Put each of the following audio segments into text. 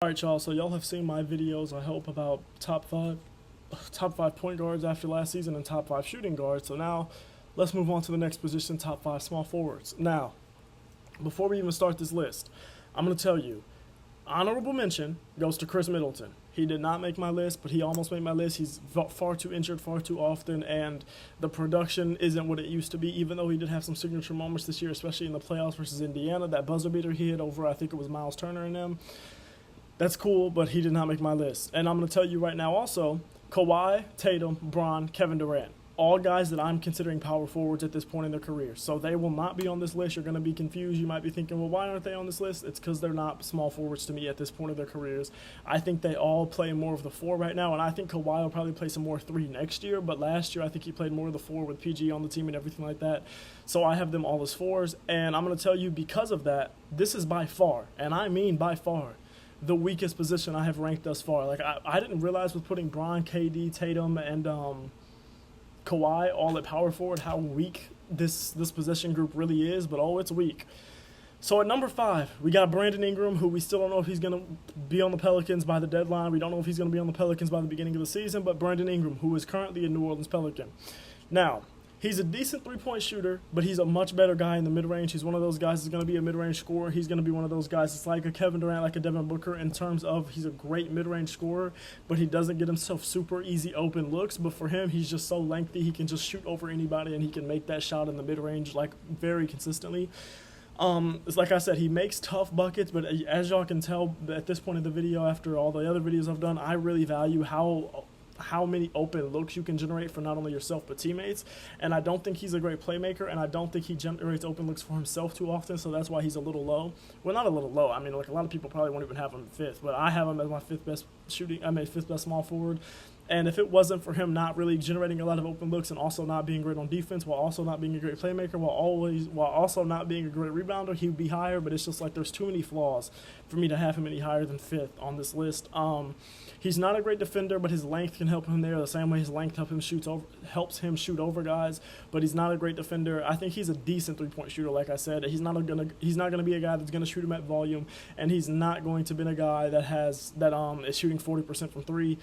Alright, y'all, so y'all have seen my videos, I hope, about top five point guards after last season and top five shooting guards. So now let's move on to the next position, top five small forwards. Now, before we even start this list, I'm going to tell you, honorable mention goes to Chris Middleton. He did not make my list, but he almost made my list. He's far too injured far too often, and the production isn't what it used to be, even though he did have some signature moments this year, especially in the playoffs versus Indiana. That buzzer beater he hit over, I think it was Miles Turner and them. That's cool, but he did not make my list. And I'm going to tell you right now also, Kawhi, Tatum, Bron, Kevin Durant. All guys that I'm considering power forwards at this point in their career. So they will not be on this list. You're going to be confused. You might be thinking, well, why aren't they on this list? It's because they're not small forwards to me at this point of their careers. I think they all play more of the four right now, and I think Kawhi will probably play some more three next year. But last year, I think he played more of the four with PG on the team and everything like that. So I have them all as fours. And I'm going to tell you, because of that, this is by far, and I mean by far, the weakest position I have ranked thus far. Like I didn't realize with putting Bron, KD, Tatum, and Kawhi all at power forward how weak this position group really is. But it's weak. So at number 5, we got Brandon Ingram, who we still don't know if he's going to be on the Pelicans by the deadline. We don't know if he's going to be on the Pelicans by the beginning of the season. But Brandon Ingram, who is currently a New Orleans Pelican. Now, he's a decent three-point shooter, but he's a much better guy in the mid-range. He's one of those guys that's going to be a mid-range scorer. He's going to be one of those guys that's like a Kevin Durant, like a Devin Booker in terms of he's a great mid-range scorer, but he doesn't get himself super easy open looks. But for him, he's just so lengthy. He can just shoot over anybody, and he can make that shot in the mid-range like very consistently. It's like I said, he makes tough buckets, but as y'all can tell at this point in the video, after all the other videos I've done, I really value how many open looks you can generate for not only yourself but teammates. And I don't think he's a great playmaker, and I don't think he generates open looks for himself too often, so that's why he's a little low. Well, not a little low. I mean, like, a lot of people probably won't even have him fifth, but I have him as my fifth best small forward. And if it wasn't for him not really generating a lot of open looks and also not being great on defense, while also not being a great playmaker, while also not being a great rebounder, he would be higher. But it's just like there's too many flaws for me to have him any higher than fifth on this list. He's not a great defender, but his length can help him there. The same way his length helps him shoot over guys. But he's not a great defender. I think he's a decent three-point shooter. Like I said, he's not gonna be a guy that's gonna shoot him at volume, and he's not going to be a guy that is shooting 40% from three.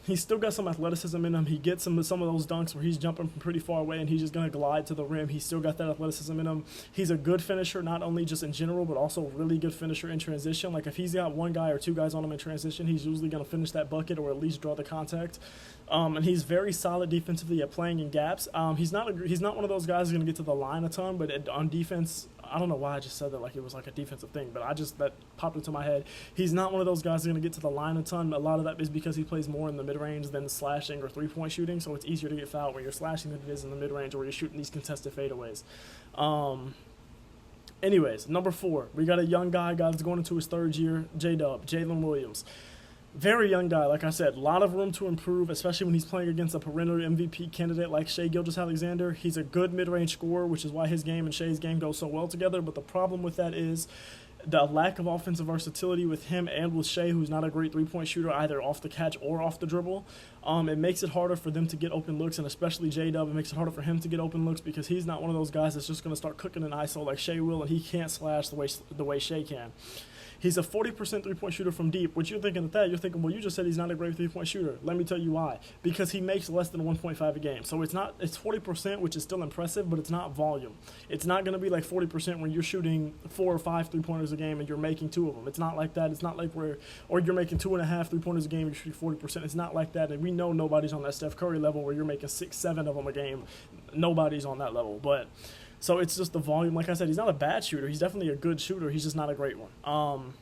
He's still got some athleticism in him. He gets some of those dunks where he's jumping from pretty far away and he's just going to glide to the rim. He's still got that athleticism in him. He's a good finisher, not only just in general, but also a really good finisher in transition. Like, if he's got one guy or two guys on him in transition, he's usually going to finish that bucket or at least draw the contact. And he's very solid defensively at playing in gaps. He's not one of those guys who's going to get to the line a ton, but on defense, I don't know why I just said that like it was like a defensive thing, but that popped into my head. He's not one of those guys who's going to get to the line a ton. A lot of that is because he plays more in the mid-range than slashing or three-point shooting, so it's easier to get fouled when you're slashing than it is in the mid-range or where you're shooting these contested fadeaways. Anyways, number 4, we got a young guy that's going into his third year, J-Dub, Jalen Williams. Very young guy, like I said, a lot of room to improve, especially when he's playing against a perennial MVP candidate like Shai Gilgeous-Alexander. He's a good mid-range scorer, which is why his game and Shai's game go so well together. But the problem with that is the lack of offensive versatility with him and with Shai, who's not a great three-point shooter either off the catch or off the dribble. It makes it harder for them to get open looks, and especially J-Dub, it makes it harder for him to get open looks because he's not one of those guys that's just going to start cooking an ISO like Shai will, and he can't slash the way Shai can. He's a 40% three-point shooter from deep. What you're thinking of that, you're thinking, well, you just said he's not a great three-point shooter. Let me tell you why. Because he makes less than 1.5 a game. So it's 40%, which is still impressive, but it's not volume. It's not going to be like 40% when you're shooting 4 or 5 three-pointers a game and you're making 2 of them. It's not like that. It's not like or you're making 2.5 three-pointers a game and you're shooting 40%. It's not like that. And we know nobody's on that Steph Curry level where you're making 6, 7 of them a game. Nobody's on that level. So it's just the volume. Like I said, he's not a bad shooter. He's definitely a good shooter. He's just not a great one.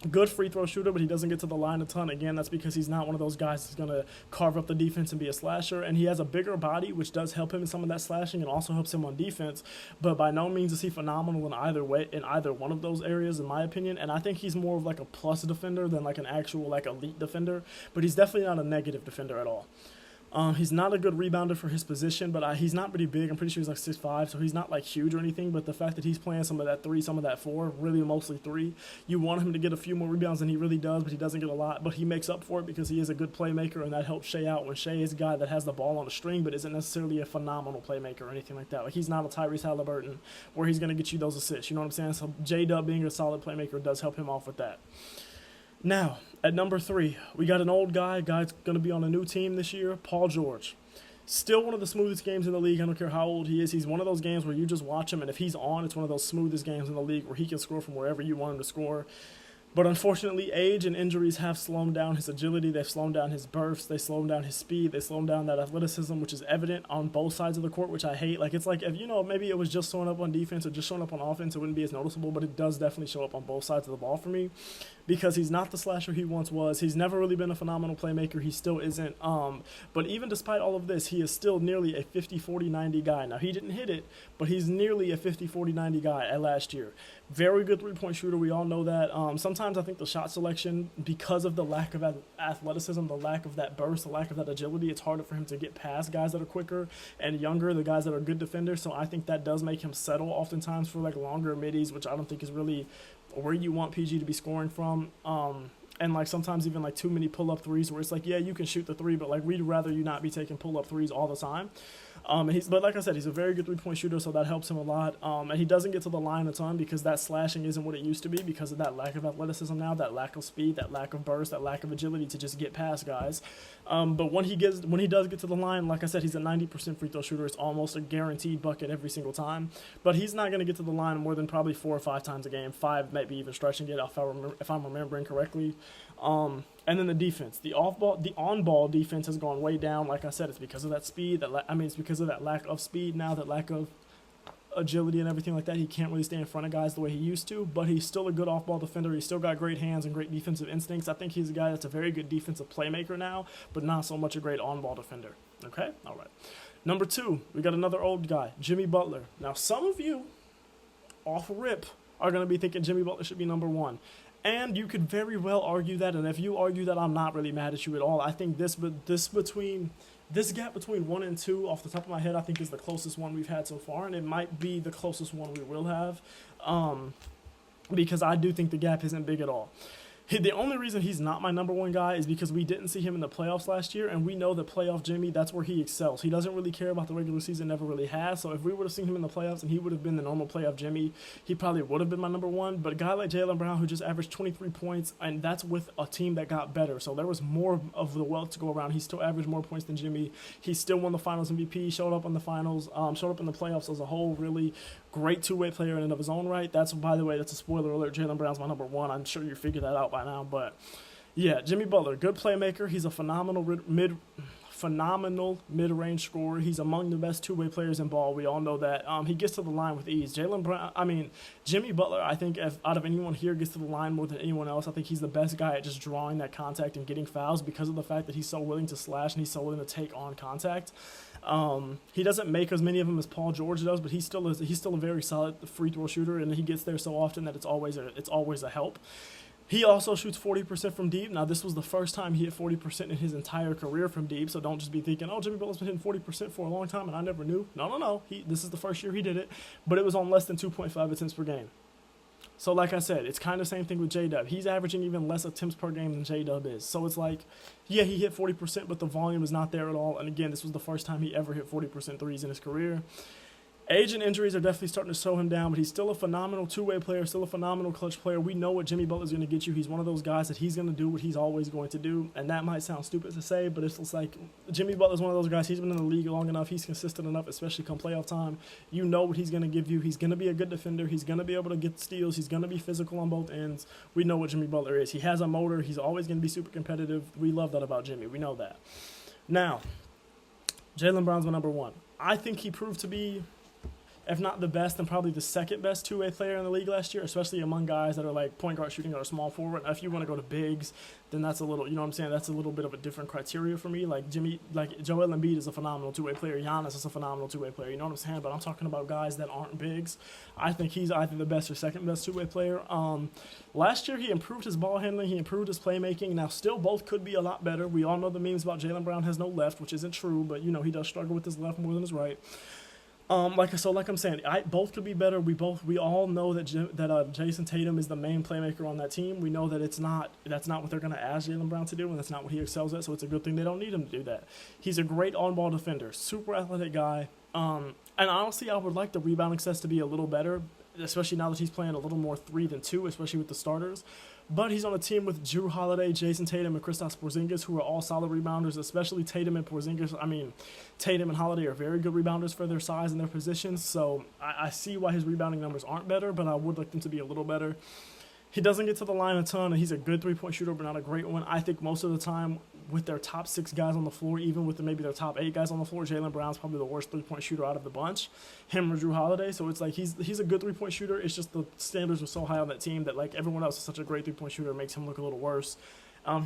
Good free throw shooter, but he doesn't get to the line a ton. Again, that's because he's not one of those guys that's going to carve up the defense and be a slasher. And he has a bigger body, which does help him in some of that slashing and also helps him on defense. But by no means is he phenomenal in either one of those areas, in my opinion. And I think he's more of like a plus defender than like an actual like elite defender. But he's definitely not a negative defender at all. He's not a good rebounder for his position, but he's not pretty big. I'm pretty sure he's like 6'5", so he's not like huge or anything. But the fact that he's playing some of that 3, some of that 4, really mostly 3, you want him to get a few more rebounds than he really does, but he doesn't get a lot. But he makes up for it because he is a good playmaker, and that helps Shea out when Shea is a guy that has the ball on a string, but isn't necessarily a phenomenal playmaker or anything like that. Like, he's not a Tyrese Halliburton where he's going to get you those assists. You know what I'm saying? So J-Dub being a solid playmaker does help him off with that. Now, at number 3, we got an old guy's going to be on a new team this year, Paul George. Still one of the smoothest games in the league. I don't care how old he is. He's one of those games where you just watch him, and if he's on, it's one of those smoothest games in the league where he can score from wherever you want him to score. But unfortunately, age and injuries have slowed down his agility. They've slowed down his bursts. They slowed down his speed. They slowed down that athleticism, which is evident on both sides of the court, which I hate. Like, it's like, if maybe it was just showing up on defense or just showing up on offense, it wouldn't be as noticeable, but it does definitely show up on both sides of the ball for me because he's not the slasher he once was. He's never really been a phenomenal playmaker. He still isn't. But even despite all of this, he is still nearly a 50-40-90 guy. Now, he didn't hit it, but he's nearly a 50-40-90 guy at last year. Very good three-point shooter. We all know that. Sometimes I think the shot selection, because of the lack of athleticism, the lack of that burst, the lack of that agility, it's harder for him to get past guys that are quicker and younger, the guys that are good defenders. So I think that does make him settle oftentimes for like longer middies, which I don't think is really where you want PG to be scoring from. And like sometimes even like too many pull-up threes where it's like, yeah, you can shoot the 3, but like we'd rather you not be taking pull-up threes all the time. But like I said, he's a very good three-point shooter, so that helps him a lot. And he doesn't get to the line a ton because that slashing isn't what it used to be because of that lack of athleticism now, that lack of speed, that lack of burst, that lack of agility to just get past guys. But when he does get to the line, like I said, he's a 90% free throw shooter. It's almost a guaranteed bucket every single time. But he's not going to get to the line more than probably 4 or 5 times a game, 5 maybe even stretching it if I'm remembering correctly. And then the defense, the on-ball defense has gone way down. Like I said, it's because of that speed. It's because of that lack of speed now, that lack of agility and everything like that. He can't really stay in front of guys the way he used to, but he's still a good off-ball defender. He's still got great hands and great defensive instincts. I think he's a guy that's a very good defensive playmaker now, but not so much a great on-ball defender. Okay? All right. Number 2, we got another old guy, Jimmy Butler. Now, some of you, off rip, are going to be thinking Jimmy Butler should be number 1. And you could very well argue that, and if you argue that, I'm not really mad at you at all. I think this gap between 1 and 2, off the top of my head, I think is the closest one we've had so far, and it might be the closest one we will have, because I do think the gap isn't big at all. The only reason he's not my number 1 guy is because we didn't see him in the playoffs last year, and we know that playoff Jimmy, that's where he excels. He doesn't really care about the regular season, never really has, so if we would have seen him in the playoffs and he would have been the normal playoff Jimmy, he probably would have been my number 1, but a guy like Jaylen Brown who just averaged 23 points, and that's with a team that got better, so there was more of the wealth to go around. He still averaged more points than Jimmy. He still won the finals MVP, showed up in the finals, showed up in the playoffs as a whole, really great two-way player in and of his own right. That's, by the way, that's a spoiler alert. Jaylen Brown's my number 1. I'm sure you figured that out by now, but yeah, Jimmy Butler, good playmaker. He's a phenomenal mid-range scorer. He's among the best two-way players in ball. We all know that. He gets to the line with ease. Jimmy Butler, I think if out of anyone here gets to the line more than anyone else, I think he's the best guy at just drawing that contact and getting fouls because of the fact that he's so willing to slash and he's so willing to take on contact. He doesn't make as many of them as Paul George does, but he's still a very solid free throw shooter, and he gets there so often that it's always a help. He also shoots 40% from deep. Now, this was the first time he hit 40% in his entire career from deep, so don't just be thinking, oh, Jimmy Butler's been hitting 40% for a long time and I never knew. No. This is the first year he did it, but it was on less than 2.5 attempts per game. So like I said, it's kind of the same thing with J-Dub. He's averaging even less attempts per game than J-Dub is. So it's like, yeah, he hit 40%, but the volume is not there at all. And again, this was the first time he ever hit 40% threes in his career. Age and injuries are definitely starting to slow him down, but he's still a phenomenal two-way player, still a phenomenal clutch player. We know what Jimmy Butler's going to get you. He's one of those guys that he's going to do what he's always going to do, and that might sound stupid to say, but it's just like Jimmy Butler's one of those guys. He's been in the league long enough. He's consistent enough, especially come playoff time. You know what he's going to give you. He's going to be a good defender. He's going to be able to get steals. He's going to be physical on both ends. We know what Jimmy Butler is. He has a motor. He's always going to be super competitive. We love that about Jimmy. We know that. Now, Jaylen Brown's my number 1. I think he proved to be... if not the best, then probably the second best two-way player in the league last year, especially among guys that are like point guard, shooting, or small forward. If you want to go to bigs, then that's a little, you know what I'm saying? That's a little bit of a different criteria for me. Like Joel Embiid is a phenomenal two-way player. Giannis is a phenomenal two-way player. You know what I'm saying? But I'm talking about guys that aren't bigs. I think he's either the best or second best two-way player. Last year he improved his ball handling, he improved his playmaking. Now still both could be a lot better. We all know the memes about Jaylen Brown has no left, which isn't true, but you know he does struggle with his left more than his right. Like I'm saying, both could be better. We all know that Jayson Tatum is the main playmaker on that team. We know that that's not what they're going to ask Jaylen Brown to do, and that's not what he excels at. So it's a good thing they don't need him to do that. He's a great on-ball defender, super athletic guy. And honestly, I would like the rebounding sets to be a little better, especially now that he's playing a little more 3 than 2, especially with the starters. But he's on a team with Jrue Holiday, Jayson Tatum, and Kristaps Porzingis, who are all solid rebounders, especially Tatum and Porzingis. I mean, Tatum and Holiday are very good rebounders for their size and their positions, so I see why his rebounding numbers aren't better, but I would like them to be a little better. He doesn't get to the line a ton, and he's a good three-point shooter, but not a great one. I think most of the time with their top 6 guys on the floor, even with maybe their top 8 guys on the floor, Jaylen Brown's probably the worst three-point shooter out of the bunch, him or Jrue Holiday. So it's like he's a good three-point shooter. It's just the standards were so high on that team that like everyone else is such a great three-point shooter, it makes him look a little worse.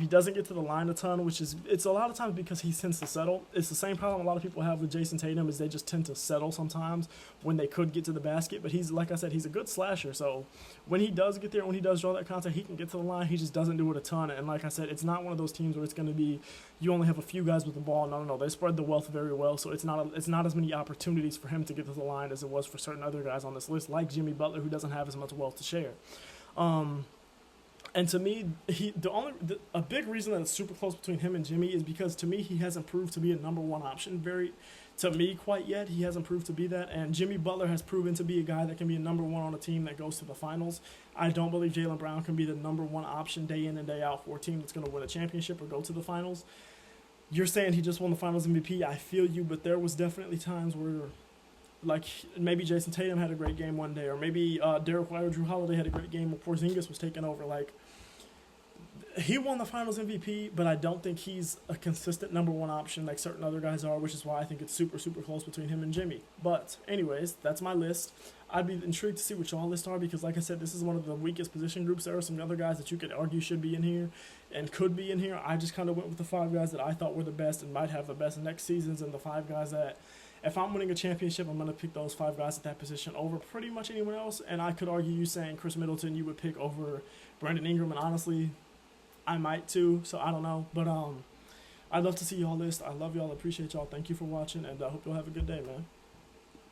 He doesn't get to the line a ton, it's a lot of times because he tends to settle. It's the same problem a lot of people have with Jayson Tatum, is they just tend to settle sometimes when they could get to the basket. But he's, like I said, he's a good slasher. So when he does get there, when he does draw that contact, he can get to the line. He just doesn't do it a ton. And like I said, it's not one of those teams where it's going to be you only have a few guys with the ball. No. They spread the wealth very well. So it's not as many opportunities for him to get to the line as it was for certain other guys on this list, like Jimmy Butler, who doesn't have as much wealth to share. And to me, a big reason that it's super close between him and Jimmy is because to me he hasn't proved to be a number one option quite yet. He hasn't proved to be that, and Jimmy Butler has proven to be a guy that can be a number one on a team that goes to the finals. I don't believe Jaylen Brown can be the number one option day in and day out for a team that's going to win a championship or go to the finals. You're saying he just won the Finals MVP. I feel you, but there was definitely times where, like, maybe Jayson Tatum had a great game one day, or maybe Derek White or Jrue Holiday had a great game where Porzingis was taking over. Like, he won the Finals MVP, but I don't think he's a consistent number one option like certain other guys are, which is why I think it's super, super close between him and Jimmy. But anyways, that's my list. I'd be intrigued to see what y'all lists are because, like I said, this is one of the weakest position groups. There are some other guys that you could argue should be in here and could be in here. I just kind of went with the 5 guys that I thought were the best and might have the best next seasons, and the 5 guys that, if I'm winning a championship, I'm going to pick those 5 guys at that position over pretty much anyone else. And I could argue you saying Chris Middleton you would pick over Brandon Ingram, and honestly, I might too, so I don't know. But I'd love to see y'all list. I love y'all, appreciate y'all. Thank you for watching, and I hope y'all have a good day, man.